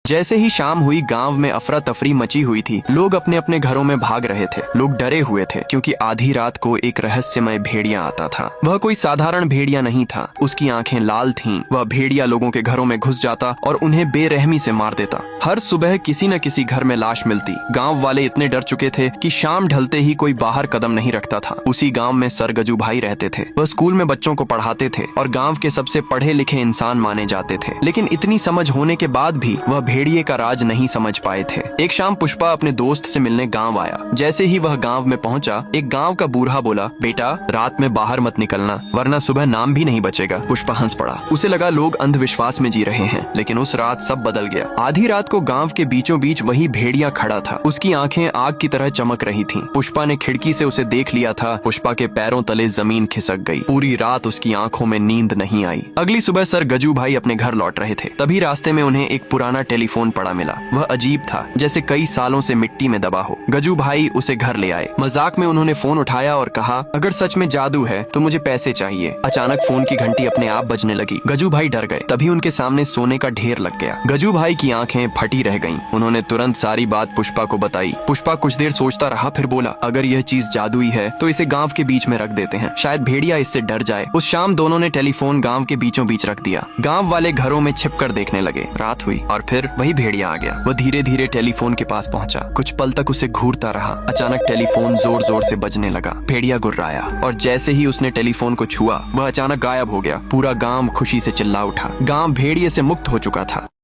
जैसे ही शाम हुई, गांव में अफरा तफरी मची हुई थी। लोग अपने अपने घरों में भाग रहे थे। लोग डरे हुए थे क्योंकि आधी रात को एक रहस्यमय भेड़िया आता था। वह कोई साधारण भेड़िया नहीं था। उसकी आंखें लाल थीं। वह भेड़िया लोगों के घरों में घुस जाता और उन्हें बेरहमी से मार देता। हर सुबह किसी न किसी घर में लाश मिलती। गांव वाले इतने डर चुके थे कि शाम ढलते ही कोई बाहर कदम नहीं रखता था। उसी गांव में सर गजू भाई रहते थे। वह स्कूल में बच्चों को पढ़ाते थे और गांव के सबसे पढ़े लिखे इंसान माने जाते थे। लेकिन इतनी समझ होने के बाद भी वह भेड़िए का राज नहीं समझ पाए थे। एक शाम पुष्पा अपने दोस्त से मिलने गांव आया। जैसे ही वह गांव में पहुंचा, एक गांव का बूढ़ा बोला, बेटा रात में बाहर मत निकलना वरना सुबह नाम भी नहीं बचेगा। पुष्पा हंस पड़ा। उसे लगा लोग अंधविश्वास में जी रहे हैं। लेकिन उस रात सब बदल गया। आधी रात को गांव के बीचों बीच वही भेड़िया खड़ा था। उसकी आंखें आग की तरह चमक रही थीं। पुष्पा ने खिड़की से उसे देख लिया था। पुष्पा के पैरों तले जमीन खिसक गई। पूरी रात उसकी आंखों में नींद नहीं आई। अगली सुबह सर गजू भाई अपने घर लौट रहे थे। तभी रास्ते में उन्हें एक पुराना टेलीफोन पड़ा मिला। वह अजीब था, जैसे कई सालों से मिट्टी में दबा हो। गजू भाई उसे घर ले आए। मजाक में उन्होंने फोन उठाया और कहा, अगर सच में जादू है तो मुझे पैसे चाहिए। अचानक फोन की घंटी अपने आप बजने लगी। गजू भाई डर गए। तभी उनके सामने सोने का ढेर लग गया। गजू भाई की आंखें फटी रह गईं। उन्होंने तुरंत सारी बात पुष्पा को बताई। पुष्पा कुछ देर सोचता रहा, फिर बोला, अगर यह चीज जादुई है तो इसे गांव के बीच में रख देते हैं, शायद भेड़िया इससे डर जाए। उस शाम दोनों ने टेलीफोन गांव के बीचों बीच रख दिया। गांव वाले घरों में छिपकर देखने लगे। रात हुई और फिर वही भेड़िया आ गया। वह धीरे धीरे टेलीफोन के पास पहुंचा। कुछ पल तक उसे घूरता रहा। अचानक टेलीफोन जोर जोर से बजने लगा। भेड़िया गुर्राया और जैसे ही उसने टेलीफोन को छुआ, वह अचानक गायब हो गया। पूरा गांव खुशी से चिल्ला उठा। गांव भेड़िए से मुक्त हो चुका था।